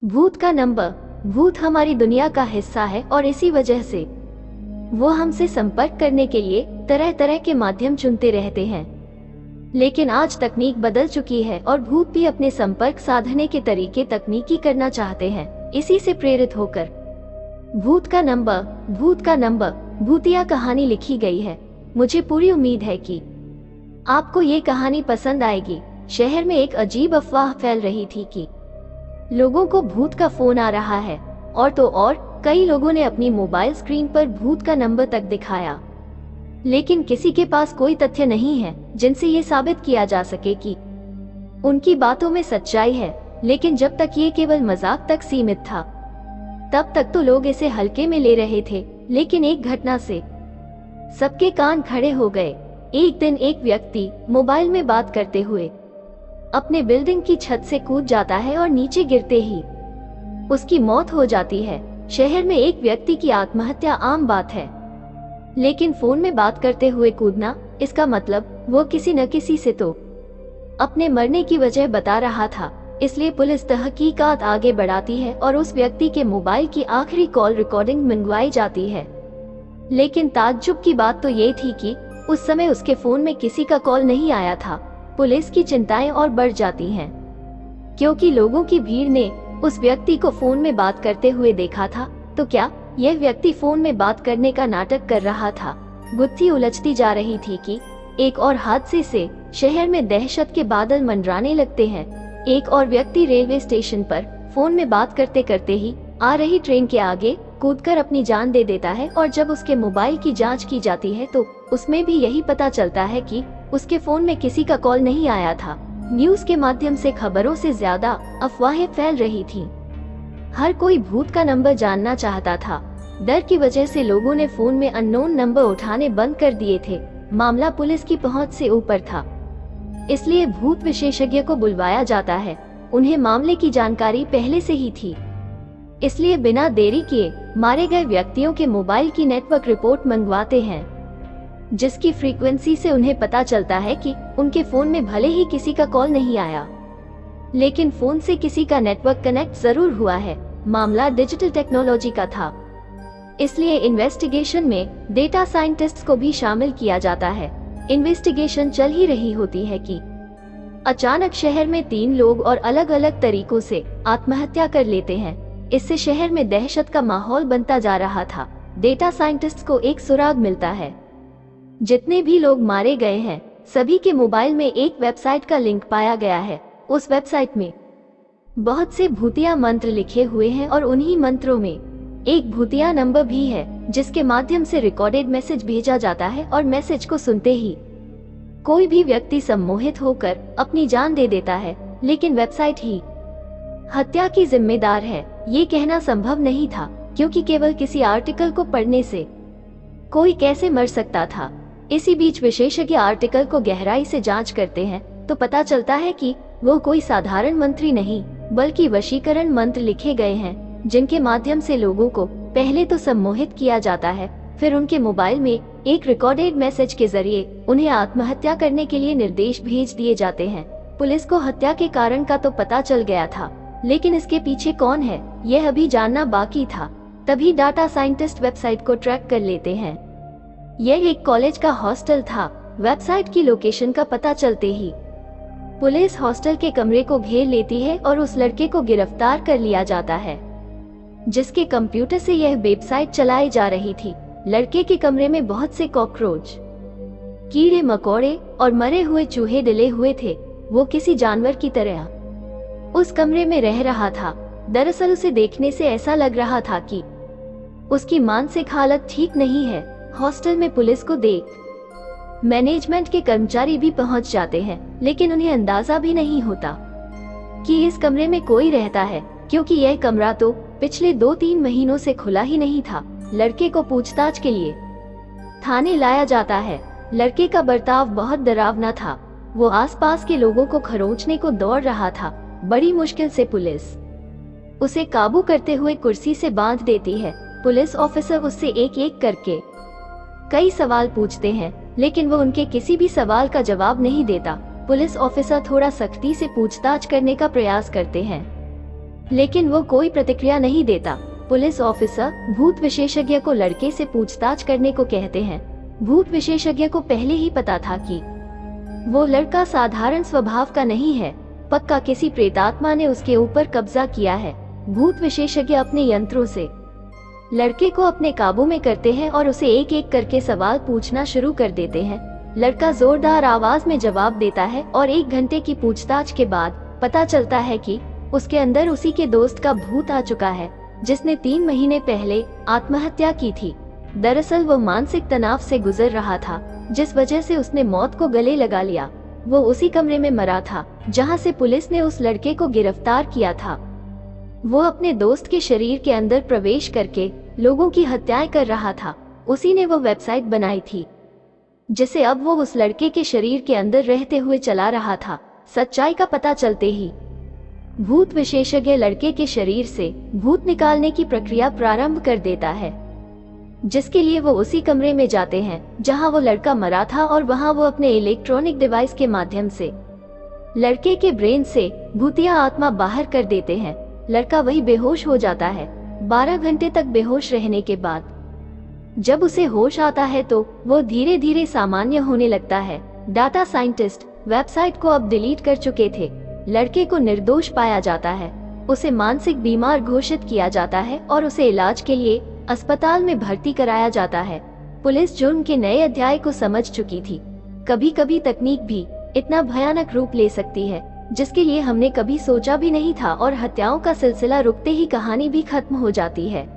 भूत का नंबर। भूत हमारी दुनिया का हिस्सा है और इसी वजह से वो हमसे संपर्क करने के लिए तरह तरह के माध्यम चुनते रहते हैं। लेकिन आज तकनीक बदल चुकी है और भूत भी अपने संपर्क साधने के तरीके तकनीकी करना चाहते हैं। इसी से प्रेरित होकर भूत का नंबर भूतिया कहानी लिखी गई है। मुझे पूरी उम्मीद है कि आपको ये कहानी पसंद आएगी। शहर में एक अजीब अफवाह फैल रही थी कि लोगों को भूत का फोन आ रहा है, और तो और कई लोगों ने अपनी मोबाइल स्क्रीन पर भूत का नंबर तक दिखाया। लेकिन किसी के पास कोई तथ्य नहीं है जिनसे ये साबित किया जा सके कि उनकी बातों में सच्चाई है। लेकिन जब तक ये केवल मजाक तक सीमित था, तब तक तो लोग इसे हल्के में ले रहे थे। लेकिन एक घटना से सबके कान खड़े हो गए। एक दिन एक व्यक्ति मोबाइल में बात करते हुए अपने बिल्डिंग की छत से कूद जाता है और नीचे गिरते ही उसकी मौत हो जाती है। शहर में एक व्यक्ति की आत्महत्या आम बात है, लेकिन फोन में बात करते हुए कूदना, इसका मतलब वो किसी न किसी से तो अपने मरने की वजह बता रहा था। इसलिए पुलिस तहकीकात आगे बढ़ाती है और उस व्यक्ति के मोबाइल की आखिरी कॉल रिकॉर्डिंग मंगवाई जाती है। लेकिन ताज्जुब की बात तो ये थी कि उस समय उसके फोन में किसी का कॉल नहीं आया था। पुलिस की चिंताएं और बढ़ जाती हैं, क्योंकि लोगों की भीड़ ने उस व्यक्ति को फोन में बात करते हुए देखा था। तो क्या यह व्यक्ति फोन में बात करने का नाटक कर रहा था? गुत्थी उलझती जा रही थी कि एक और हादसे से शहर में दहशत के बादल मंडराने लगते हैं। एक और व्यक्ति रेलवे स्टेशन पर फोन में बात करते करते ही आ रही ट्रेन के आगे कूदकर अपनी जान दे देता है, और जब उसके मोबाइल की जांच की जाती है तो उसमें भी यही पता चलता है कि उसके फोन में किसी का कॉल नहीं आया था। न्यूज के माध्यम से खबरों से ज्यादा अफवाहें फैल रही थीं। हर कोई भूत का नंबर जानना चाहता था। डर की वजह से लोगों ने फोन में अननोन नंबर उठाने बंद कर दिए थे। मामला पुलिस की पहुंच से ऊपर था, इसलिए भूत विशेषज्ञ को बुलवाया जाता है। उन्हें मामले की जानकारी पहले से ही थी, इसलिए बिना देरी किए मारे गए व्यक्तियों के मोबाइल की नेटवर्क रिपोर्ट मंगवाते हैं, जिसकी फ्रीक्वेंसी से उन्हें पता चलता है कि उनके फोन में भले ही किसी का कॉल नहीं आया, लेकिन फोन से किसी का नेटवर्क कनेक्ट जरूर हुआ है। मामला डिजिटल टेक्नोलॉजी का था, इसलिए इन्वेस्टिगेशन में डेटा साइंटिस्ट्स को भी शामिल किया जाता है। इन्वेस्टिगेशन चल ही रही होती है कि अचानक शहर में 3 लोग और अलग अलग तरीकों से आत्महत्या कर लेते हैं। इससे शहर में दहशत का माहौल बनता जा रहा था। डेटा साइंटिस्ट्स को एक सुराग मिलता है। जितने भी लोग मारे गए हैं, सभी के मोबाइल में एक वेबसाइट का लिंक पाया गया है। उस वेबसाइट में बहुत से भूतिया मंत्र लिखे हुए हैं और उन्हीं मंत्रों में एक भूतिया नंबर भी है, जिसके माध्यम से रिकॉर्डेड मैसेज भेजा जाता है, और मैसेज को सुनते ही कोई भी व्यक्ति सम्मोहित होकर अपनी जान दे देता है। लेकिन वेबसाइट ही हत्या की जिम्मेदार है, ये कहना संभव नहीं था, क्योंकि केवल किसी आर्टिकल को पढ़ने से कोई कैसे मर सकता था। इसी बीच विशेषज्ञ आर्टिकल को गहराई से जांच करते हैं तो पता चलता है कि वो कोई साधारण मंत्र नहीं, बल्कि वशीकरण मंत्र लिखे गए हैं, जिनके माध्यम से लोगों को पहले तो सम्मोहित किया जाता है, फिर उनके मोबाइल में एक रिकॉर्डेड मैसेज के जरिए उन्हें आत्महत्या करने के लिए निर्देश भेज दिए जाते हैं। पुलिस को हत्या के कारण का तो पता चल गया था, लेकिन इसके पीछे कौन है, यह अभी जानना बाकी था। तभी डाटा साइंटिस्ट वेबसाइट को ट्रैक कर लेते हैं। यह एक कॉलेज का हॉस्टल था। वेबसाइट की लोकेशन का पता चलते ही पुलिस हॉस्टल के कमरे को घेर लेती है और उस लड़के को गिरफ्तार कर लिया जाता है, जिसके कंप्यूटर से यह वेबसाइट चलाई जा रही थी। लड़के के कमरे में बहुत से कॉकरोच, कीड़े मकोड़े और मरे हुए चूहे डले हुए थे। वो किसी जानवर की तरह उस कमरे में रह रहा था। दरअसल उसे देखने से ऐसा लग रहा था कि उसकी मानसिक हालत ठीक नहीं है। हॉस्टल में पुलिस को देख मैनेजमेंट के कर्मचारी भी पहुंच जाते हैं, लेकिन उन्हें अंदाजा भी नहीं होता कि इस कमरे में कोई रहता है, क्योंकि यह कमरा तो पिछले 2-3 महीनों से खुला ही नहीं था। लड़के को पूछताछ के लिए थाने लाया जाता है। लड़के का बर्ताव बहुत डरावना था। वो आसपास के लोगों को खरोंचने को दौड़ रहा था। बड़ी मुश्किल से पुलिस उसे काबू करते हुए कुर्सी से बांध देती है। पुलिस ऑफिसर उससे एक एक करके कई सवाल पूछते हैं, लेकिन वो उनके किसी भी सवाल का जवाब नहीं देता। पुलिस ऑफिसर थोड़ा सख्ती से पूछताछ करने का प्रयास करते हैं, लेकिन वो कोई प्रतिक्रिया नहीं देता। पुलिस ऑफिसर भूत विशेषज्ञ को लड़के से पूछताछ करने को कहते हैं। भूत विशेषज्ञ को पहले ही पता था कि वो लड़का साधारण स्वभाव का नहीं है, पक्का किसी प्रेतात्मा ने उसके ऊपर कब्जा किया है। भूत विशेषज्ञ अपने यंत्रों से लड़के को अपने काबू में करते हैं और उसे एक एक करके सवाल पूछना शुरू कर देते हैं। लड़का जोरदार आवाज में जवाब देता है और 1 घंटे की पूछताछ के बाद पता चलता है कि उसके अंदर उसी के दोस्त का भूत आ चुका है, जिसने 3 महीने पहले आत्महत्या की थी। दरअसल वो मानसिक तनाव से गुजर रहा था, जिस वजह से उसने मौत को गले लगा लिया। वो उसी कमरे में मरा था जहां से पुलिस ने उस लड़के को गिरफ्तार किया था। वो अपने दोस्त के शरीर के अंदर प्रवेश करके लोगों की हत्याएं कर रहा था। उसी ने वो वेबसाइट बनाई थी जिसे अब वो उस लड़के के शरीर के अंदर रहते हुए चला रहा था। सच्चाई का पता चलते ही भूत विशेषज्ञ लड़के के शरीर से भूत निकालने की प्रक्रिया प्रारंभ कर देता है, जिसके लिए वो उसी कमरे में जाते हैं जहां वो लड़का मरा था और वहां वो अपने इलेक्ट्रॉनिक डिवाइस के माध्यम से लड़के के ब्रेन से भूतिया आत्मा बाहर कर देते हैं। लड़का वही बेहोश हो जाता है। 12 घंटे तक बेहोश रहने के बाद जब उसे होश आता है तो वो धीरे धीरे सामान्य होने लगता है। डाटा साइंटिस्ट वेबसाइट को अब डिलीट कर चुके थे। लड़के को निर्दोष पाया जाता है, उसे मानसिक बीमार घोषित किया जाता है और उसे इलाज के लिए अस्पताल में भर्ती कराया जाता है। पुलिस जुर्म के नए अध्याय को समझ चुकी थी। कभी कभी तकनीक भी इतना भयानक रूप ले सकती है जिसके लिए हमने कभी सोचा भी नहीं था, और हत्याओं का सिलसिला रुकते ही कहानी भी खत्म हो जाती है।